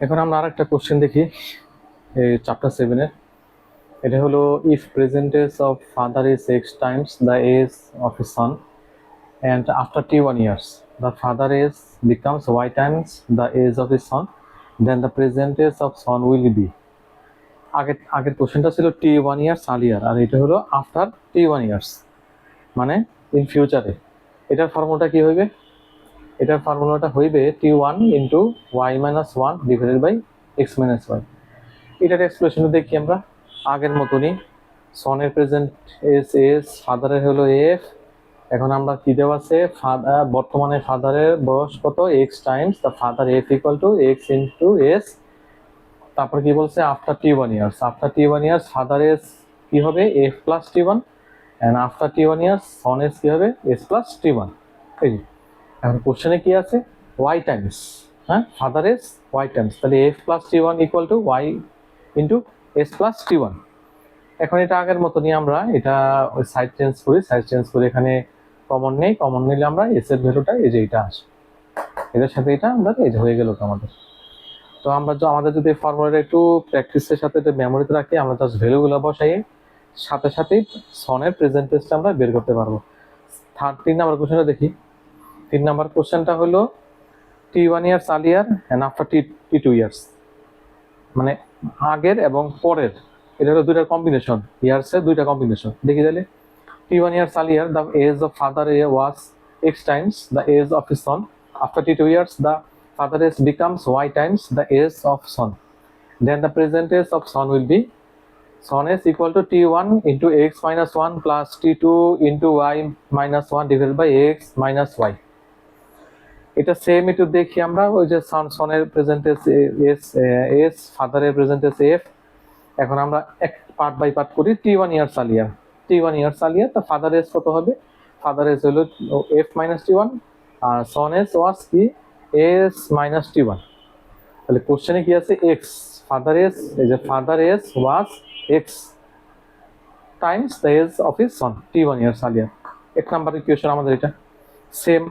এখন আমরা আরেকটা কোশ্চেন দেখি এই চ্যাপ্টার 7 এর। এটা হলো if present age of father is x times the age of his son and after t1 years the father is becomes y times the age of his son, then the percentage of son will be। আগের কোশ্চেনটা ছিল t1 years earlier আর এটা হলো after t1 years মানে in ফিউচারে। এটার ফর্মুলাটা কি হইবে? এটার ফর্মুলাটা হইবে t1 into y minus 1 divided by x minus y। এটার এক্সপ্রেশন দেখি আমরা আগের মতনই, সনের প্রেজেন্ট এস ফাদারের হলো এফ। এখন আমরা কি দেওয়া আছে, বর্তমানে ফাদারের বয়স কত, x times the father F equal to x into S. তারপর কি বলছে, after t1 years, after t1 years father S কি হবে F plus t1 and after t1 years son S কি হবে এস প্লাস t1। এই এখন কোশ্চেনে কি আছে, ওয়াই টাইমস, হ্যাঁ ফাদার এস ওয়াই টাইমস, তাহলে F plus t1 equal to Y into S plus t1। এখন এটা আগের মতনই আমরা এটা ওই সাইড চেঞ্জ করি, সাইড চেঞ্জ করে এখানে কমন নেই, কমন নিলে আমরা এস এর ভ্যালুটা এই যে এটা আসে, এটার সাথে এটা আমরা এই যে হয়ে গেল আমাদের। তো আমরা আমাদের যদি ফর্মুলাটা একটু প্র্যাকটিসের সাথে মেমোরিতে রাখি, আমরা জাস্ট ভ্যালুগুলো বসাই, সাথে সাথেই সনের প্রেজেন্টেজটা আমরা বের করতে পারবো। 3 নাম্বার কোশ্চেনটা দেখি। 3 নাম্বার কোশ্চেনটা হলো t1 years earlier and after t2 years, মানে আগের এবং পরের, এটা হলো দুইটা কম্বিনেশন, ইয়ার্সের দুইটা কম্বিনেশন। দেখি তাহলে t1 years earlier the age of father was x times the age of his son, after t2 years the father age becomes y times the age of son, then the present age of son will be son is equal to t1 into x minus 1 plus t2 into y minus 1 divided by x minus y। এটা same একটু দেখি আমরা, ওই যে সনের present S ফাদারের present F. এখন আমরা এক পার্ট বাই পার্ট করি। t1 years earlier, t1 years earlier the father is কত হবে, father is হলো f minus t1 R son is was কি s minus t1। তাহলে কোশ্চেনে কি আছে, x father is, এই যে father is was x times the age of his son t1 years earlier। এক নাম্বার ইকুয়েশন আমাদের এটা। Same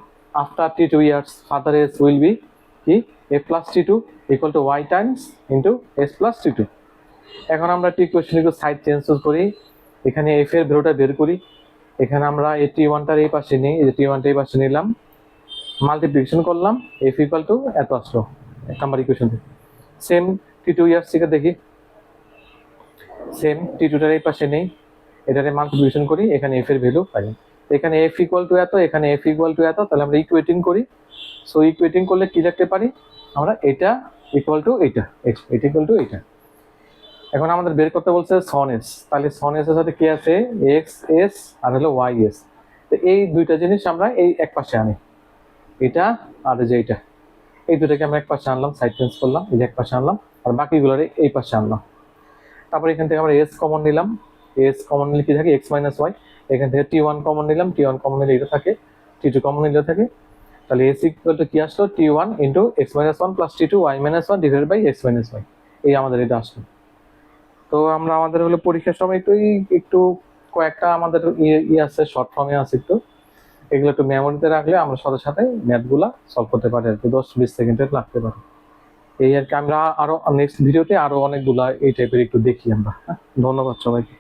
after t2 years father is will be কি f plus t2 equal to y times into s plus t2। এখন আমরা টি question একটু side change করি, এখানে F এর ভ্যালুটা বের করি। এখানে আমরা এই t1টার এই পাশে নিই, এই যে t1টা এই পাশে নিলাম, মাল্টিপ্লিকেশন করলাম, এফ ইকুয়াল টু এত আসলো এক নাম্বার ইকুয়েশন থেকে। সেম t2 ইয়ার্স থেকে দেখি, সেম t2টার এই পাশে নেই, এটারে মাল্টিপ্লিকেশন করি, এখানে এফ এর ভ্যালু পাই। এখানে এফ ইকুয়াল টু এত, এখানে এফ ইকুয়াল টু এত, তাহলে আমরা ইকুয়েটিং করি। সো ইকুয়েটিং করলে কি লিখতে পারি আমরা, এটা ইকুয়াল টু এটা, এটা ইকুয়াল টু এটা। এখন আমাদের বের করতে বলছে সন এস, তাহলে সন এস এর সাথে কি আছে এক্স এস আর হলো ওয়াই এস। তো এই দুইটা জিনিস আমরা এই এক পাশে আনি, এটা আর যে এটা, এই দুটাকে আমরা এক পাশে আনলাম, সাইড চেঞ্জ করলাম, এই যে এক পাশে আনলাম, আর বাকিগুলোরে এই পাশে আনলাম। তারপর এখান থেকে আমরা এস কমন নিলাম, এস কমন নিলে কি থাকে এক্স মাইনাস ওয়াই। এখান থেকে t1 কমন নিলাম, t1 কমন নিলে এটা থাকে, t2 কমন নিলে থাকে। তাহলে এস ইকুয়াল টু কি আসলো, t1 into x minus one plus t2 y minus one divided by x minus y, এই আমাদের এটা আসলো। তো আমরা আমাদের হলো পরীক্ষার সময় একটু কয়েকটা আমাদের আছে, শর্ট ফর্মে আছে, একটু এগুলো একটু মেমোরিতে রাখলে আমরা সাথে সাথে ম্যাথগুলা সলভ করতে পারি আর কি, 10-20 সেকেন্ডের লাগতে পারে। এই আর কি, আমরা আরো নেক্সট ভিডিওতে আরো অনেকগুলা এই টাইপের একটু দেখি আমরা। ধন্যবাদ সবাইকে।